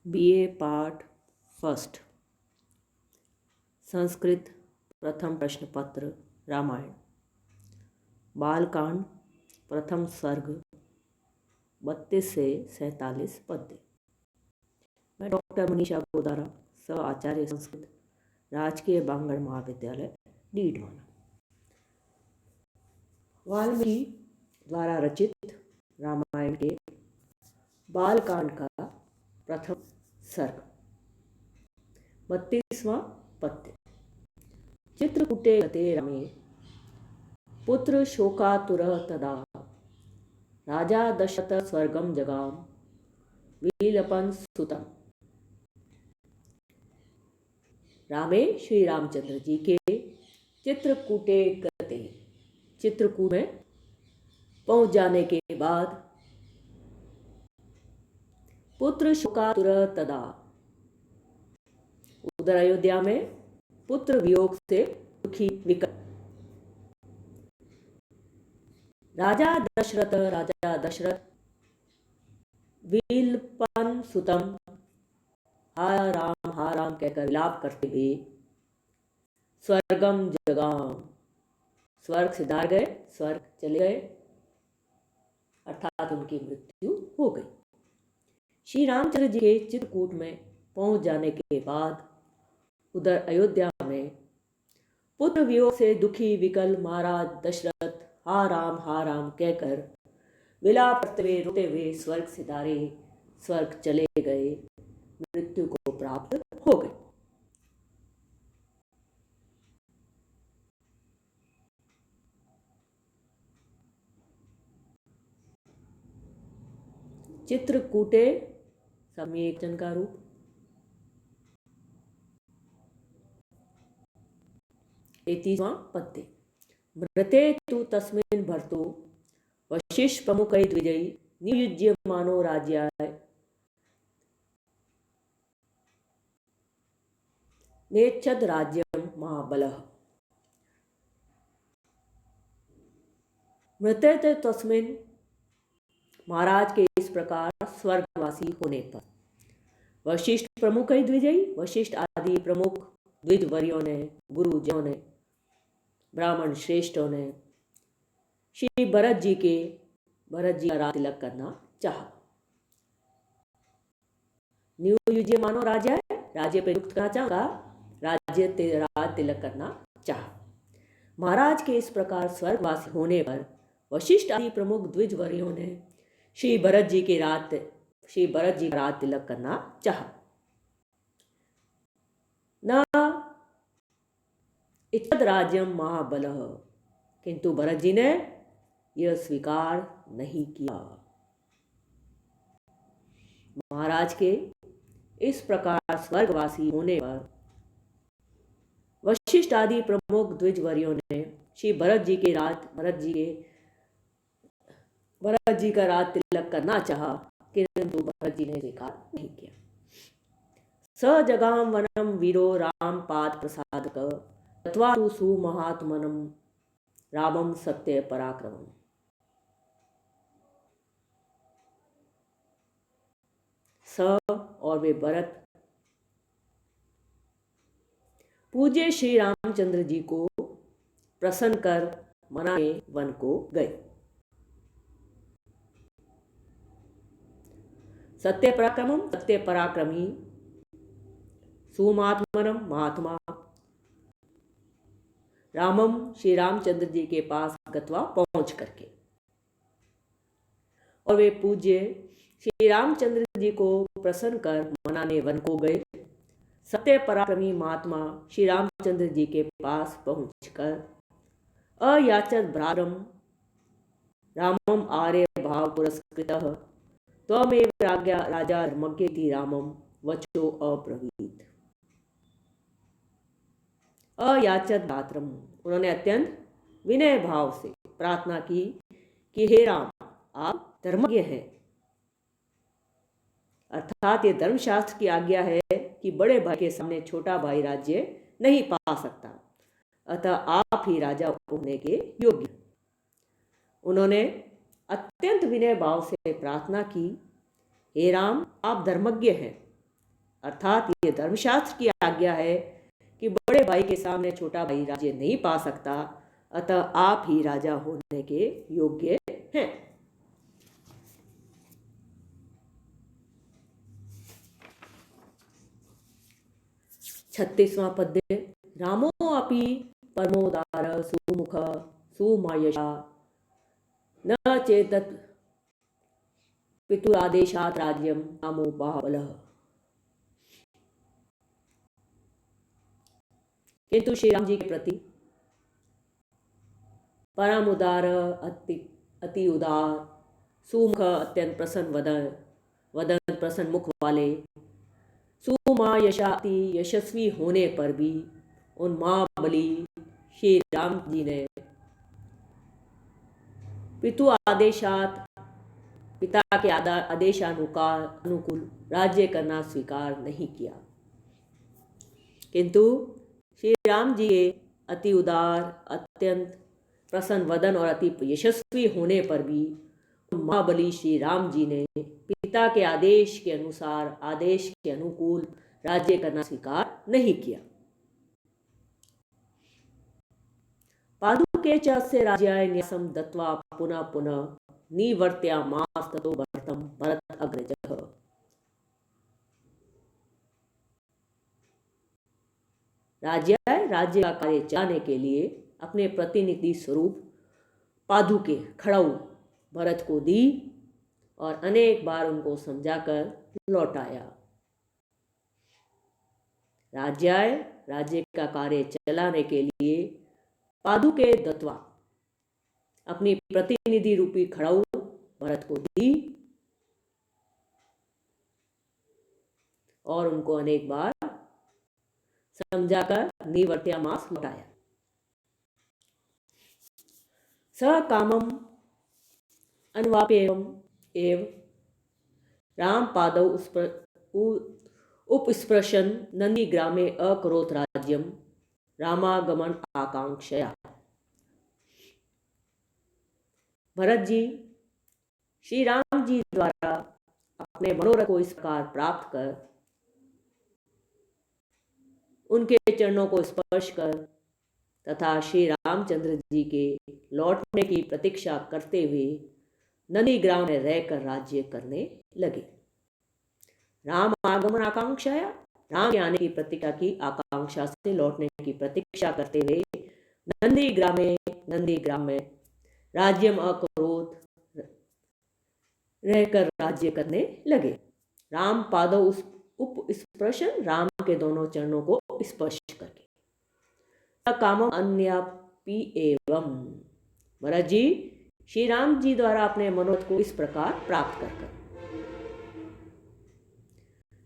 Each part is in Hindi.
BA part first. संस्कृत प्रथम प्रश्न पत्र रामायण। बालकांड प्रथम सर्ग 32 से 47 पद्य। मैं डॉक्टर मनीषा गोदारा, सह आचार्य संस्कृत, राजकीय बांगड़ महाविद्यालय, डीडवाना। वाल्मीकि द्वारा रचित रामायण के बालकांड का प्रथम सर्ग 32वां पद्य। चित्रकूटे गते रामे पुत्र शोकातुरः तदा राजा दशरथ स्वर्गम जगाम विलपन सुतम। रामे श्री रामचंद्र जी के चित्रकूटे गते, चित्रकूट में पहुंच जाने के बाद पुत्र शोकातुरः तदा, उधर अयोध्या में पुत्र वियोग से दुखी विकल राजा दशरथ विलपन सुतम, हा राम कहकर विलाप करते हुए स्वर्गम जगाम, स्वर्ग सिधार गए, स्वर्ग चले गए, अर्थात उनकी मृत्यु हो गई। श्री रामचंद्र जी के चित्रकूट में पहुंच जाने के बाद उधर अयोध्या में पुत्र वियोग से दुखी विकल महाराज दशरथ हा राम कहकर विलाप करते हुए रोते हुए स्वर्ग सिधारे, स्वर्ग चले गए, मृत्यु को प्राप्त हो गए। चित्रकूटे सम्येकवचन का रूप। तैतीसवां पद्य। मृते तु तस्मिन् भर्तो वशिष्ठ प्रमुखै द्विजै नियुज्यमानो राज्याय नेच्छद् राज्यं महाबलः। मृते तु तस्मिन्, महाराज के इस प्रकार स्वर्गवासी होने पर वशिष्ठ प्रमुख द्विजयी, वशिष्ठ आदि प्रमुख द्विज वर्यों ने, गुरुजनों ने, ब्राह्मण श्रेष्ठों ने श्री भरत जी का राज तिलक करना चाहा। नियुज्य मानो राजा है, राज्य पे नियुक्त करना चाहा, राज तिलक करना चाहा। महाराज के इस प्रकार स्वर्गवासी होने पर वशिष्ठ आदि प्रमुख द्विज वर्यों ने श्री भरत जी का राज तिलक करना चाहा। न इच्छद राज्यम महाबलः, किंतु भरत जी ने यह स्वीकार नहीं किया। महाराज के इस प्रकार स्वर्गवासी होने पर वशिष्ठ आदि प्रमुख द्विज वर्यों ने श्री भरत जी का राज तिलक करना चाहा, किंतु भरत जी ने स्वीकार नहीं किया। स जगाम वनम वीरो राम पाद प्रसादक तत्वा तु सुमहात्मनम रामम सत्य पराक्रमम। स और वे भरत पूज्य श्री रामचंद्र जी को प्रसन्न कर मनाने वन को गए। सत्य पराक्रमम, सत्य पराक्रमी, सुमहात्मनम, महात्मा, रामम, श्री रामचंद्र जी के पास गत्वा पहुंच करके, और वे पूज्य श्री रामचंद्र जी को प्रसन्न कर मनाने वन को गए। सत्य पराक्रमी महात्मा श्री रामचंद्र जी के पास पहुंचकर अयाचत भ्रातरम रामम आर्य भाव पुरस्कृतः त्वमेव राजा धर्मज्ञेति रामम वचो अब्रवीत। अयाचत भ्रातरम, उन्होंने अत्यंत विनय भाव से प्रार्थना की कि हे राम, आप धर्मज्ञ हैं, अर्थात ये धर्मशास्त्र की आज्ञा है कि बड़े भाई के सामने छोटा भाई राज्य नहीं पा सकता, अतः आप ही राजा होने के योग्य। उन्होंने अत्यंत विनय भाव से प्रार्थना की, हे राम, आप धर्मज्ञ हैं, अर्थात ये धर्मशास्त्र की आज्ञा है कि बड़े भाई के सामने छोटा भाई राज्य नहीं पा सकता, अतः आप ही राजा होने के योग्य हैं। 36वां पद्य। रामो अपि परमोदार सुमुख सुमायशा न चेतत पितुरादेशात् राज्यम रामो बाहुबलः। किंतु श्री राम जी के प्रति परम उदार, अति उदार, सुमुख अत्यंत प्रसन्न वदन प्रसन्न मुख वाले, सुमायशाति यशस्वी होने पर भी उन महाबली श्री राम जी ने पितु आदेशात पिता के अनुकूल राज्य करना स्वीकार नहीं किया। किंतु श्री राम जी के अति उदार, अत्यंत प्रसन्न वदन और अति यशस्वी होने पर भी महाबली श्री राम जी ने पिता के आदेश के अनुसार, आदेश के अनुकूल राज्य करना स्वीकार नहीं किया। पादुके च अस्य राज्याय न्यासं दत्त्वा पुनः पुनः निवर्त्यामास ततो भरतं भरत अग्रजः। राज्य का कार्य चलाने के लिए अपने प्रतिनिधि स्वरूप पादुके खड़ाऊ भरत को दी और अनेक बार उनको समझाकर लौटाया। राज्य का कार्य चलाने के लिए पादुके दत्वा अपनी प्रतिनिधि रूपी खड़ाऊ भरत को दी और उनको अनेक बार समझाकर निवर्त्यामास लौटाया। स कामम अन्वाप्येवं एव राम पादौ उपस्पृशन नंदी ग्रामे अकरोत् राज्यम रामागमन आकांक्षया। भरत जी श्री राम जी द्वारा अपने मनोरथ को इस प्रकार प्राप्त कर, उनके चरणों को स्पर्श कर तथा श्री रामचंद्र जी के लौटने की प्रतीक्षा करते हुए नंदी ग्राम में रहकर राज्य करने लगे। राम आगमन आकांक्षाया, राम के आने की प्रतीक्षा की आकांक्षा से लौटने की प्रतीक्षा करते हुए नंदी ग्राम में राज्यम अकरोत् रहकर राज्य करने लगे। राम पादौ उपस्पृशन, राम के दोनों चरणों को स्पर्श करके। कामम अन्यापि एवं, भरत जी श्री राम जी द्वारा अपने मनोरथ को इस प्रकार प्राप्त कर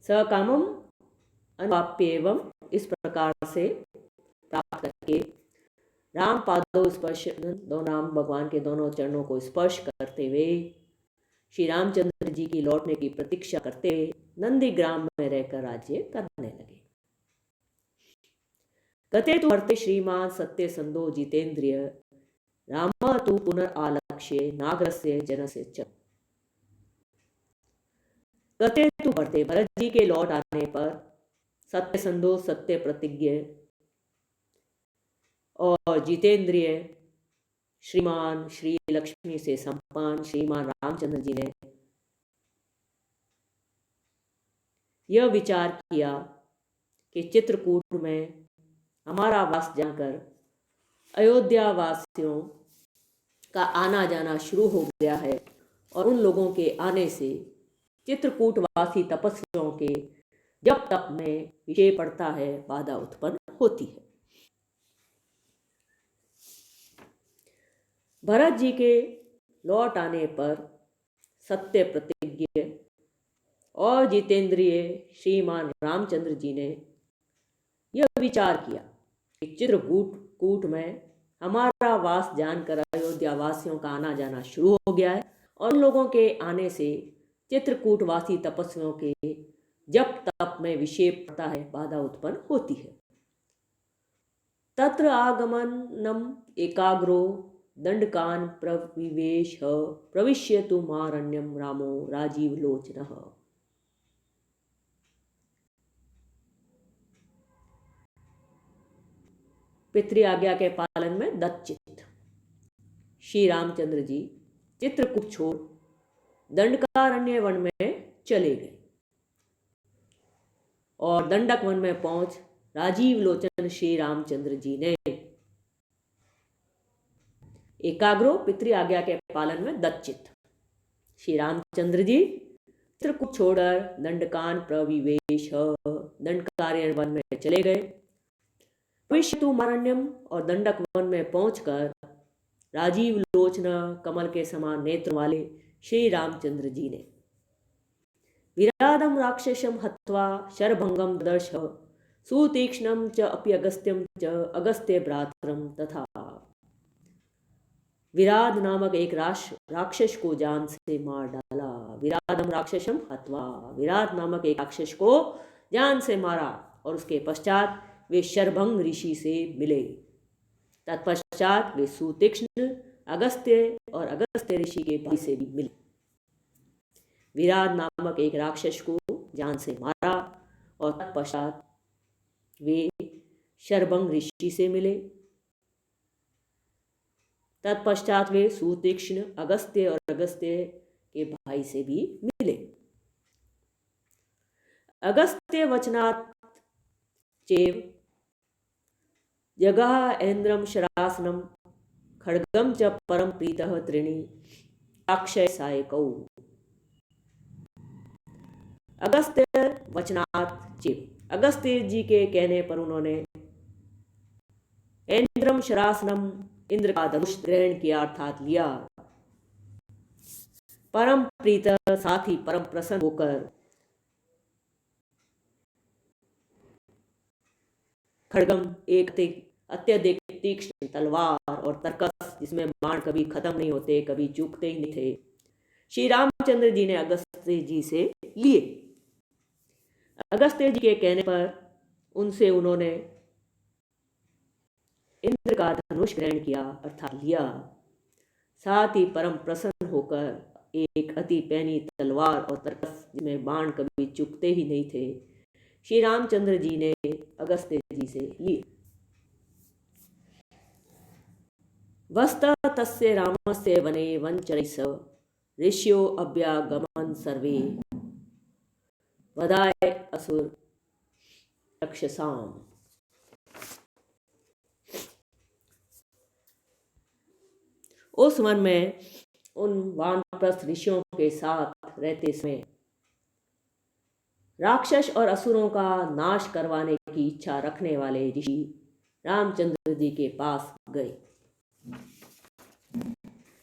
सकामम अन्वाप्येवं, इस प्रकार से प्राप्त करके राम पादों स्पर्श, दो नाम भगवान के दोनों चरणों को स्पर्श करते हुए श्री रामचंद्र जी की लौटने की प्रतीक्षा करते हुए नंदीग्राम में रहकर राज्य करने लगे। गते तु वर्ते श्रीमान सत्यसंधो जितेन्द्रिय राम तु पुनरालक्ष्ये नागरस्य जनस्य च। गते तु वर्ते, भरत जी के लौट आने पर सत्यसंधो सत्य प्रतिज्ञ और जितेंद्रिय श्रीमान श्री लक्ष्मी से संपन्न श्रीमान रामचंद्र जी ने यह विचार किया कि चित्रकूट में हमारा वास जानकर अयोध्या वासियों का आना जाना शुरू हो गया है और उन लोगों के आने से चित्रकूट वासी तपस्वियों के जब तप में विषय पड़ता है, बाधा उत्पन्न होती है। भरत जी के लौट आने पर सत्य प्रतिज्ञ और जितेंद्रिय श्रीमान रामचंद्र जी ने यह विचार किया कि चित्रकूट में हमारा वास जानकर अयोध्या वासियों का आना जाना शुरू हो गया है और उन लोगों के आने से चित्रकूट वासी तपस्वियों के जब तप में विषेप पड़ता है, बाधा उत्पन्न होती है। तत्र आगमनम एकाग्रो दंडकान प्रविवेश प्रविश्यतु मारण्यम रामो राजीव लोचनः। पितृ आज्ञा के पालन में दत्तचित्त। श्री रामचंद्र जी चित्रकूट छोड़ दंडकारण्य वन में चले गए और दंडक वन में पहुंच राजीव लोचन श्री रामचंद्र जी ने एकाग्रो पितृ आज्ञा के पालन में दत्तचित्त। श्री रामचंद्र जी चित्रकूट छोड़कर दंडकान प्रविवेश दंडकारण्य वन में चले गए। विश्वतुमारण्यम और दंडक वन में पहुंचकर राजीव लोचना कमल के समान नेत्र वाले श्री रामचंद्र जी ने विरादम राक्षसम हत्वा शरभंगम ददर्श सुतीक्ष्णम च अपि अगस्त्यम च अगस्त्य भ्रातरम तथा। विराद नामक एक राक्षस को जान से मार डाला। विरादम राक्षसम हत्वा, विराद नामक एक राक्षस को जान से मारा और उसके पश्चात वे शरभंग ऋषि से मिले। तत्पश्चात वे सुतीक्ष्ण अगस्त्य और अगस्त्य ऋषि के भाई से भी मिले। विराट नामक एक राक्षस को जान से मारा और तत्पश्चात वे शरभंग ऋषि से मिले। तत्पश्चात वे सुतीक्ष्ण अगस्त्य और अगस्त्य के भाई से भी मिले। अगस्त्य वचनात् चेव जगह ऐन्द्रम शरासनम खड्गम च परम प्रीतः त्रिणी राक्षसायकौ। अगस्त्य वचनात् चेव, अगस्त्य जी के कहने पर उन्होंने ऐन्द्रम शरासनम, इंद्र का धनुष ग्रहण किया अर्थात लिया। परम प्रीत, साथ ही परम प्रसन्न होकर खड्गम, एक अत्यधिक तीक्ष्ण तलवार और तरकस जिसमें बाण कभी खत्म नहीं होते, कभी चूकते ही नहीं थे, श्री रामचंद्र जी ने अगस्त्य जी से लिए। अगस्त्य जी के कहने पर उनसे उन्होंने इंद्र का धनुष ग्रहण किया अर्थात लिया। साथ ही परम प्रसन्न होकर एक अति पैनी तलवार और तरकस जिसमें बाण कभी चूकते ही नहीं थे, श्री रामचंद्र जी ने अगस्त्य जी से लिए। वस्तः तस्य रामस्य वने वनचरैः ऋष्यो अभ्यागमन् सर्वे वधाय असुर राक्षसाम्। उस वन में उन वानप्रस्थ ऋषियों के साथ रहते समय राक्षस और असुरों का नाश करवाने की इच्छा रखने वाले ऋषि रामचंद्र जी के पास गए।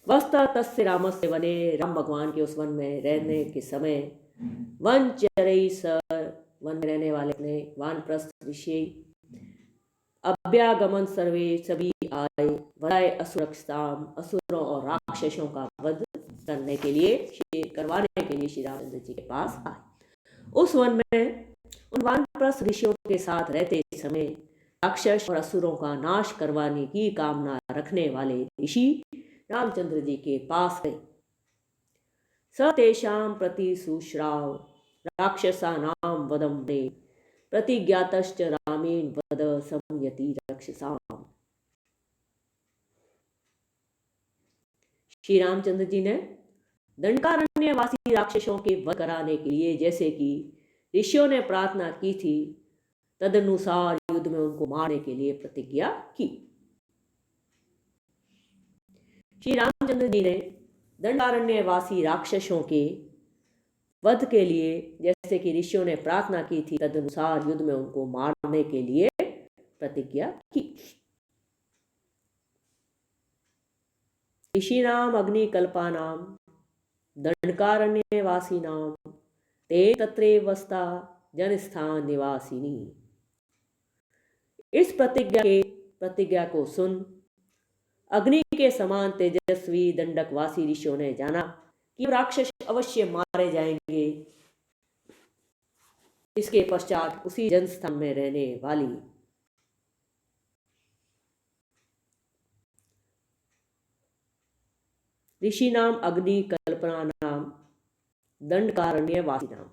वस्तः तस्य रामस्य वने, राम भगवान के उस वन में रहने के समय वनचरैः सह, वन में रहने वाले अपने वानप्रस्थ ऋषि अभ्यागमन सर्वे, सभी आए, वधाय असुरक्षताम, असुरों और राक्षसों का वध करने के लिए, करवाने के लिए श्री रामचंद्र जी के पास आए। उस वन में उन वानप्रस्थ ऋषियों के साथ रहते समय राक्षस और असुरों का नाश करवाने की कामना रखने वाले ऋषि रामचंद्र जी के पास गए। स तेषां प्रति शुश्राव राक्षसानां वदं मे प्रतिज्ञातश्च रामेण वद संयति राक्षसाम्। श्री रामचंद्र जी ने दंडकारण्य वासी राक्षसों के वध कराने के लिए जैसे कि ऋषियों ने प्रार्थना की थी, तदनुसार युद्ध में उनको मारने के लिए प्रतिज्ञा की। श्री रामचंद्र जी ने दंडारण्य वासी राक्षसों के वध के लिए जैसे कि ऋषियों ने प्रार्थना की थी, तदनुसार युद्ध में उनको मारने के लिए प्रतिज्ञा की। ऋषिणाम अग्निकल्पानाम दंडकारण्यवासिनाम ते तत्रैवस्ता जनस्थान निवासिनी। इस प्रतिज्ञा को सुन अग्नि के समान तेजस्वी दंडकवासी ऋषियों ने जाना कि राक्षस अवश्य मारे जाएंगे। इसके पश्चात उसी जनस्थान में रहने वाली ऋषि नाम अग्नि कल्पना नाम दंडकारण्य वासी नाम,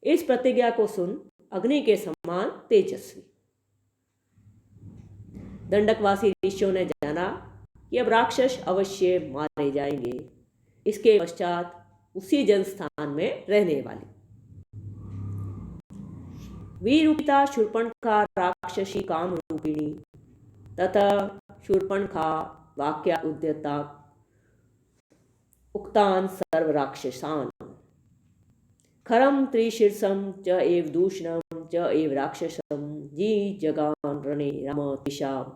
इस प्रतिज्ञा को सुन अग्नि के समान तेजस्वी दंडकवासी ऋषियों ने जाना कि अब राक्षस अवश्य मारे जाएंगे। इसके पश्चात उसी जनस्थान में रहने वाली वीरूपिता शूर्पणखा राक्षसी काम रूपिणी तथा शूर्पणखा वाक्या उद्यता उक्तान सर्व राक्षसान् खरम त्रिशीर्षम च एव दूषणम च एव राक्षसम जी जगान रणे राम तिशाम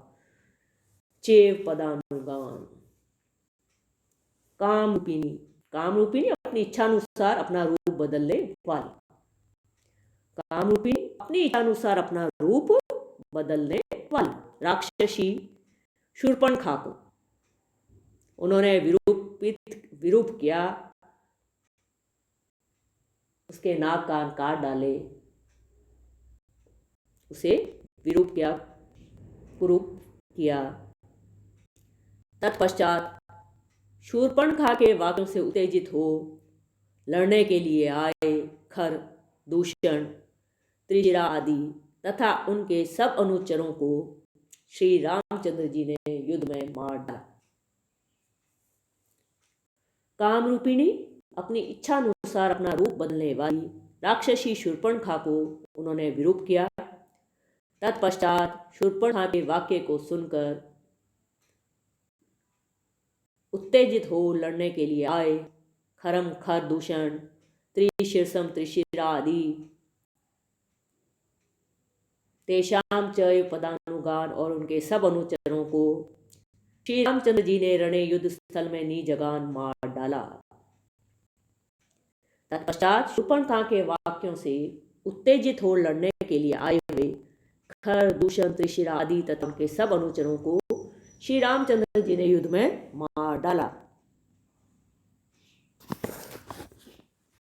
चेव पदानुगान। कामरूपिणी अपनी इच्छानुसार अपना रूप बदलने वाली, कामरूपिणी अपनी इच्छानुसार अपना रूप बदलने वाली राक्षसी शूर्पणखा को उन्होंने विरूप किया, उसके नाक कान काट डाले, उसे विरूप किया, कुरूप किया। तत्पश्चात शूर्पणखा के वाक्यों से उत्तेजित हो लड़ने के लिए आए खर, दूषण, त्रिशिरा आदि तथा उनके सब अनुचरों को श्री रामचंद्र जी ने युद्ध में मार डाला। कामरूपिणी अपनी इच्छानुसार अपना रूप बदलने वाली राक्षसी शूर्पणखा को उन्होंने विरूप किया। तत्पश्चात शूर्पणखा के वाक्य को सुनकर उत्तेजित हो लड़ने के लिए आए खरम, खर, दूषण, त्रिशीर्षम, त्रिशिरा आदि तेषाम च पदानुगान और उनके सब अनुचरों को श्री रामचंद्र जी ने रणे युद्ध स्थल में निजगान मार डाला। तत्पश्चात शूर्पणखा के वाक्यों से उत्तेजित हो लड़ने के लिए आए हुए खर, दूषण, त्रिशिरा आदि तथा उनके सब अनुचरों को श्री रामचंद्र जी ने युद्ध में मार डाला।